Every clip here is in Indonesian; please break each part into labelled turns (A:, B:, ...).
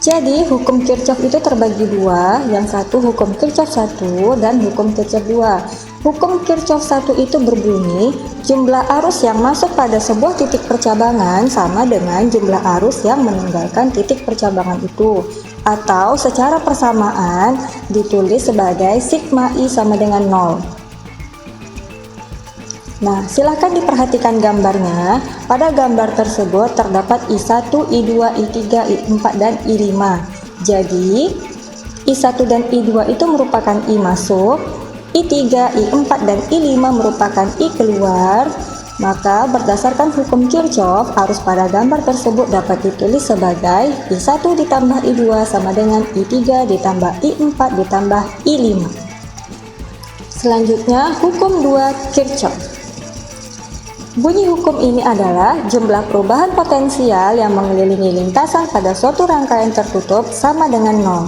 A: Jadi hukum Kirchhoff itu terbagi dua, yang satu hukum Kirchhoff 1 dan hukum Kirchhoff 2. Hukum Kirchhoff 1 itu berbunyi, jumlah arus yang masuk pada sebuah titik percabangan sama dengan jumlah arus yang meninggalkan titik percabangan itu. Atau secara persamaan ditulis sebagai sigma I sama dengan 0. Nah, silakan diperhatikan gambarnya. Pada gambar tersebut terdapat I1, I2, I3, I4, dan I5. Jadi, I1 dan I2 itu merupakan I masuk, I3, I4, dan I5 merupakan I keluar. Maka berdasarkan hukum Kirchhoff, arus pada gambar tersebut dapat ditulis sebagai I1 ditambah I2 sama dengan I3 ditambah I4 ditambah I5. Selanjutnya, hukum 2 Kirchhoff. Bunyi hukum ini adalah jumlah perubahan potensial yang mengelilingi lintasan pada suatu rangkaian tertutup sama dengan 0.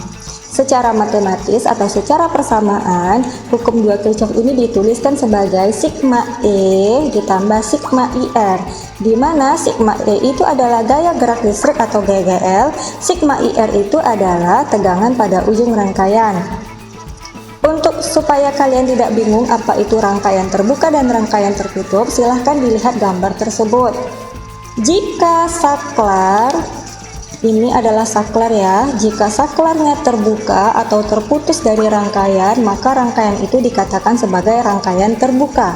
A: Secara matematis atau secara persamaan, hukum 2 Kirchhoff ini dituliskan sebagai sigma E ditambah sigma IR, di mana sigma E itu adalah gaya gerak listrik atau GGL, sigma IR itu adalah tegangan pada ujung rangkaian. Untuk supaya kalian tidak bingung apa itu rangkaian terbuka dan rangkaian tertutup, silahkan dilihat gambar tersebut. Jika saklar, ini adalah saklar ya, jika saklarnya terbuka atau terputus dari rangkaian, maka rangkaian itu dikatakan sebagai rangkaian terbuka.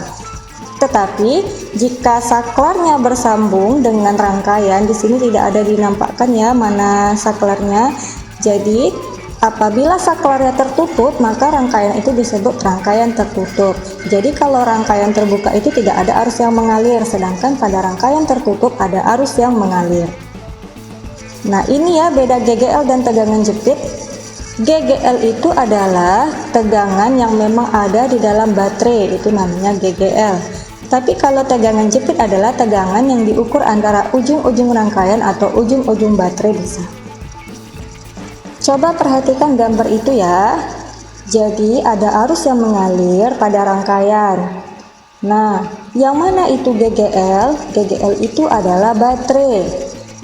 A: Tetapi jika saklarnya bersambung dengan rangkaian, di sini tidak ada dinampakkan ya mana saklarnya. Jadi apabila saklarnya tertutup, maka rangkaian itu disebut rangkaian tertutup. Jadi kalau rangkaian terbuka itu tidak ada arus yang mengalir, sedangkan pada rangkaian tertutup ada arus yang mengalir. Nah, ini ya beda GGL dan tegangan jepit. GGL itu adalah tegangan yang memang ada di dalam baterai, itu namanya GGL. Tapi kalau tegangan jepit adalah tegangan yang diukur antara ujung-ujung rangkaian atau ujung-ujung baterai bisa. Coba perhatikan gambar itu ya. Jadi ada arus yang mengalir pada rangkaian. Nah, yang mana itu GGL? GGL itu adalah baterai.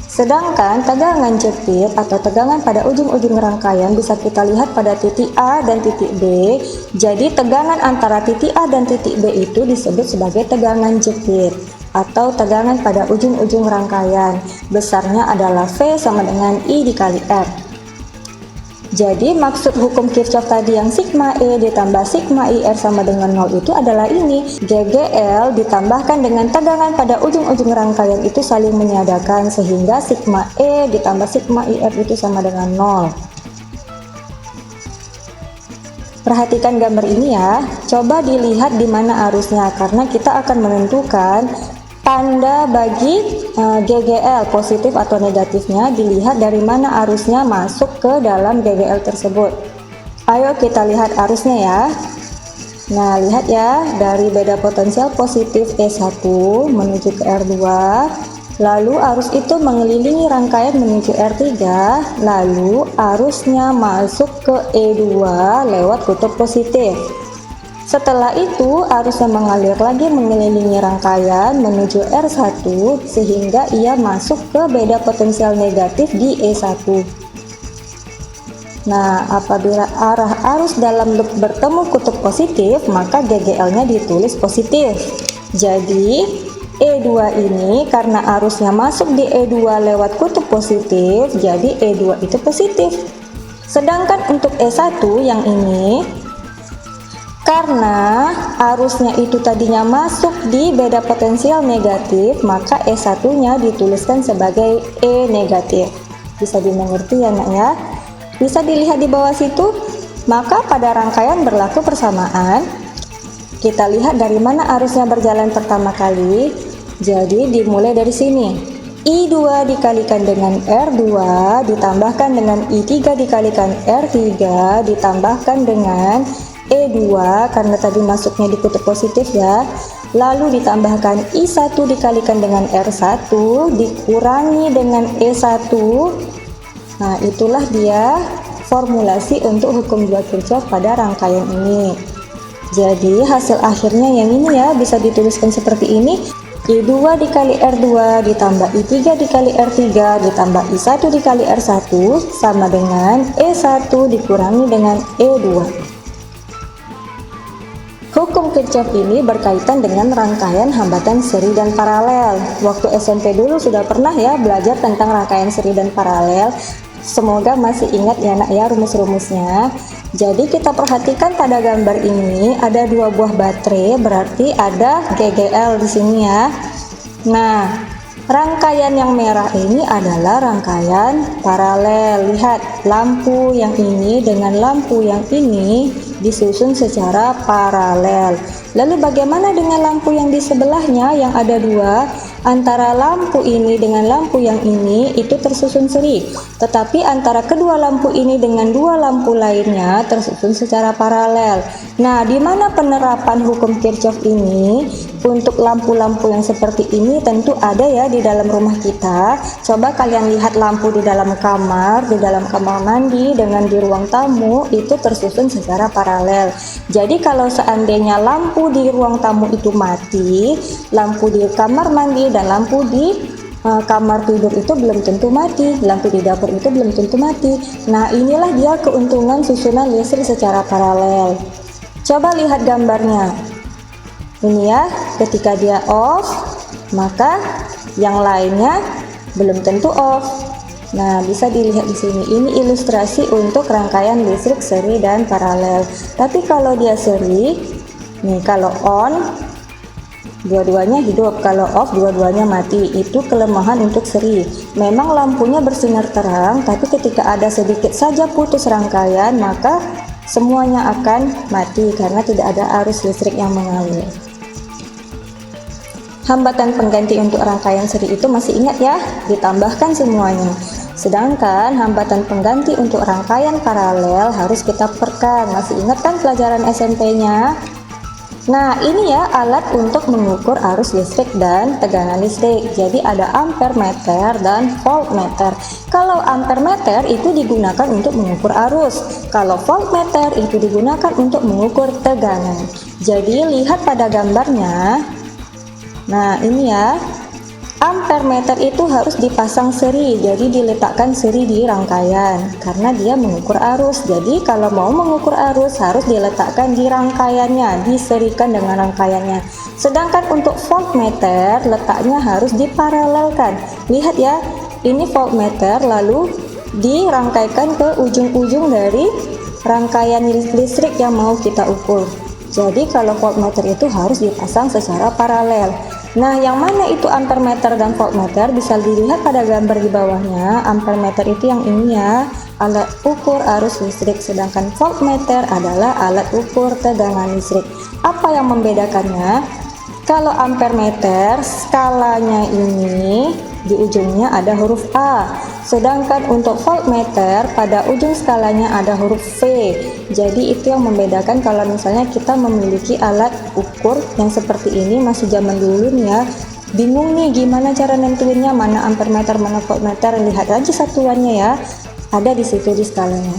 A: Sedangkan tegangan jepit atau tegangan pada ujung-ujung rangkaian bisa kita lihat pada titik A dan titik B. Jadi tegangan antara titik A dan titik B itu disebut sebagai tegangan jepit atau tegangan pada ujung-ujung rangkaian. Besarnya adalah V sama dengan I dikali R. Jadi maksud hukum Kirchhoff tadi yang sigma E ditambah sigma IR sama dengan 0 itu adalah ini. GGL ditambahkan dengan tegangan pada ujung-ujung rangkaian itu saling menyadakan sehingga sigma E ditambah sigma IR itu sama dengan 0. Perhatikan gambar ini ya. Coba dilihat di mana arusnya karena kita akan menentukan tanda bagi GGL positif atau negatifnya. Dilihat dari mana arusnya masuk ke dalam GGL tersebut. Ayo kita lihat arusnya ya. Nah, lihat ya, dari beda potensial positif E1 menuju ke R2, lalu arus itu mengelilingi rangkaian menuju R3, lalu arusnya masuk ke E2 lewat kutub positif. Setelah itu, arusnya mengalir lagi mengelilingi rangkaian menuju R1 sehingga ia masuk ke beda potensial negatif di E1. Nah, apabila arah arus dalam loop bertemu kutub positif, maka GGL-nya ditulis positif. Jadi, E2 ini karena arusnya masuk di E2 lewat kutub positif, jadi E2 itu positif. Sedangkan untuk E1 yang ini, karena arusnya itu tadinya masuk di beda potensial negatif, maka E1-nya dituliskan sebagai E negatif. Bisa dimengerti ya nak ya? Bisa dilihat di bawah situ. Maka pada rangkaian berlaku persamaan. Kita lihat dari mana arusnya berjalan pertama kali. Jadi dimulai dari sini. I2 dikalikan dengan R2 ditambahkan dengan I3 dikalikan R3 ditambahkan dengan E2 karena tadi masuknya di kutub positif ya. Lalu ditambahkan I1 dikalikan dengan R1 dikurangi dengan E1. Nah, itulah dia formulasi untuk hukum 2 Kirchhoff pada rangkaian ini. Jadi hasil akhirnya yang ini ya bisa dituliskan seperti ini. I2 dikali R2 ditambah I3 dikali R3 ditambah I1 dikali R1 sama dengan E1 dikurangi dengan E2. Hukum Kirchhoff ini berkaitan dengan rangkaian hambatan seri dan paralel. Waktu SMP dulu sudah pernah ya belajar tentang rangkaian seri dan paralel. Semoga masih ingat ya nak ya rumus-rumusnya. Jadi kita perhatikan pada gambar ini ada dua buah baterai, berarti ada GGL di sini ya. Nah, rangkaian yang merah ini adalah rangkaian paralel. Lihat, lampu yang ini dengan lampu yang ini disusun secara paralel. Lalu bagaimana dengan lampu yang di sebelahnya yang ada dua? Antara lampu ini dengan lampu yang ini itu tersusun seri, tetapi antara kedua lampu ini dengan dua lampu lainnya tersusun secara paralel. Nah, di mana penerapan hukum Kirchhoff ini? Untuk lampu-lampu yang seperti ini tentu ada ya di dalam rumah kita. Coba kalian lihat lampu di dalam kamar mandi dengan di ruang tamu itu tersusun secara paralel. Jadi kalau seandainya lampu di ruang tamu itu mati, lampu di kamar mandi dan lampu di kamar tidur itu belum tentu mati, lampu di dapur itu belum tentu mati. Nah, inilah dia keuntungan susunan listrik secara paralel. Coba lihat gambarnya. Ini ya, ketika dia off, maka yang lainnya belum tentu off. Nah, bisa dilihat di sini. Ini ilustrasi untuk rangkaian listrik seri dan paralel. Tapi kalau dia seri, nih kalau on dua-duanya hidup, kalau off dua-duanya mati. Itu kelemahan untuk seri. Memang lampunya bersinar terang, tapi ketika ada sedikit saja putus rangkaian, maka semuanya akan mati karena tidak ada arus listrik yang mengalir. Hambatan pengganti untuk rangkaian seri itu masih ingat ya, ditambahkan semuanya. Sedangkan hambatan pengganti untuk rangkaian paralel harus kita perkan. Masih ingat kan pelajaran SMP-nya? Nah, ini ya alat untuk mengukur arus listrik dan tegangan listrik. Jadi ada ampermeter dan voltmeter. Kalau ampermeter itu digunakan untuk mengukur arus. Kalau voltmeter itu digunakan untuk mengukur tegangan. Jadi lihat pada gambarnya. Nah, ini ya. Ampermeter itu harus dipasang seri, jadi diletakkan seri di rangkaian karena dia mengukur arus. Jadi kalau mau mengukur arus harus diletakkan di rangkaiannya, diserikan dengan rangkaiannya. Sedangkan untuk voltmeter letaknya harus diparalelkan. Lihat ya, ini voltmeter lalu dirangkaikan ke ujung-ujung dari rangkaian listrik yang mau kita ukur. Jadi kalau voltmeter itu harus dipasang secara paralel. Nah, yang mana itu ampermeter dan voltmeter bisa dilihat pada gambar di bawahnya. Ampermeter itu yang ini ya, alat ukur arus listrik, sedangkan voltmeter adalah alat ukur tegangan listrik. Apa yang membedakannya? Kalau ampermeter skalanya ini di ujungnya ada huruf A, sedangkan untuk voltmeter pada ujung skalanya ada huruf V. Jadi itu yang membedakan kalau misalnya kita memiliki alat ukur yang seperti ini. Masih zaman dulu nih ya, bingung nih gimana cara nentuinnya mana ampermeter mana voltmeter. Lihat aja satuannya ya, ada di situ di skalanya.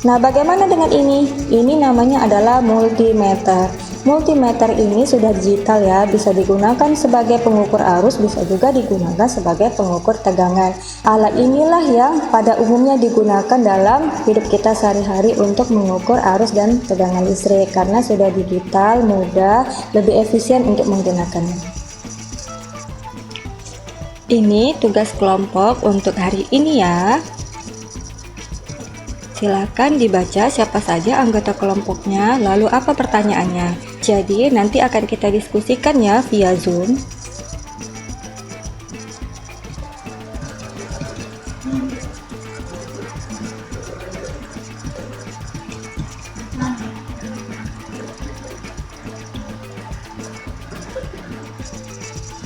A: Nah, bagaimana dengan ini? Ini namanya adalah multimeter. Multimeter ini sudah digital ya, bisa digunakan sebagai pengukur arus, bisa juga digunakan sebagai pengukur tegangan. Alat inilah yang pada umumnya digunakan dalam hidup kita sehari-hari untuk mengukur arus dan tegangan listrik karena sudah digital, mudah, lebih efisien untuk menggunakannya. Ini tugas kelompok untuk hari ini ya. Silakan dibaca siapa saja anggota kelompoknya, lalu apa pertanyaannya. Jadi nanti akan kita diskusikan ya via Zoom.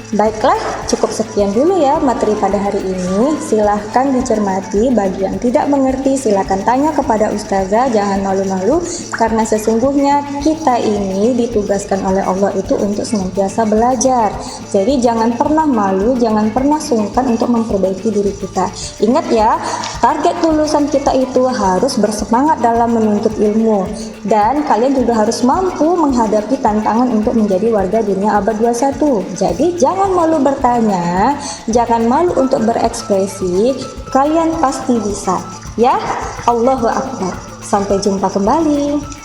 A: Baiklah, cukup sekian dulu ya materi pada hari ini. Silahkan dicermati, bagi yang tidak mengerti silahkan tanya kepada ustazah, jangan malu-malu karena sesungguhnya kita ini ditugaskan oleh Allah itu untuk senantiasa belajar. Jadi jangan pernah malu, jangan pernah sungkan untuk memperbaiki diri kita. Ingat ya, target lulusan kita itu harus bersemangat dalam menuntut ilmu, dan kalian juga harus mampu menghadapi tantangan untuk menjadi warga dunia abad 21. Jadi jangan Jangan malu bertanya, jangan malu untuk berekspresi, kalian pasti bisa. Ya, Allahu Akbar. Sampai jumpa kembali.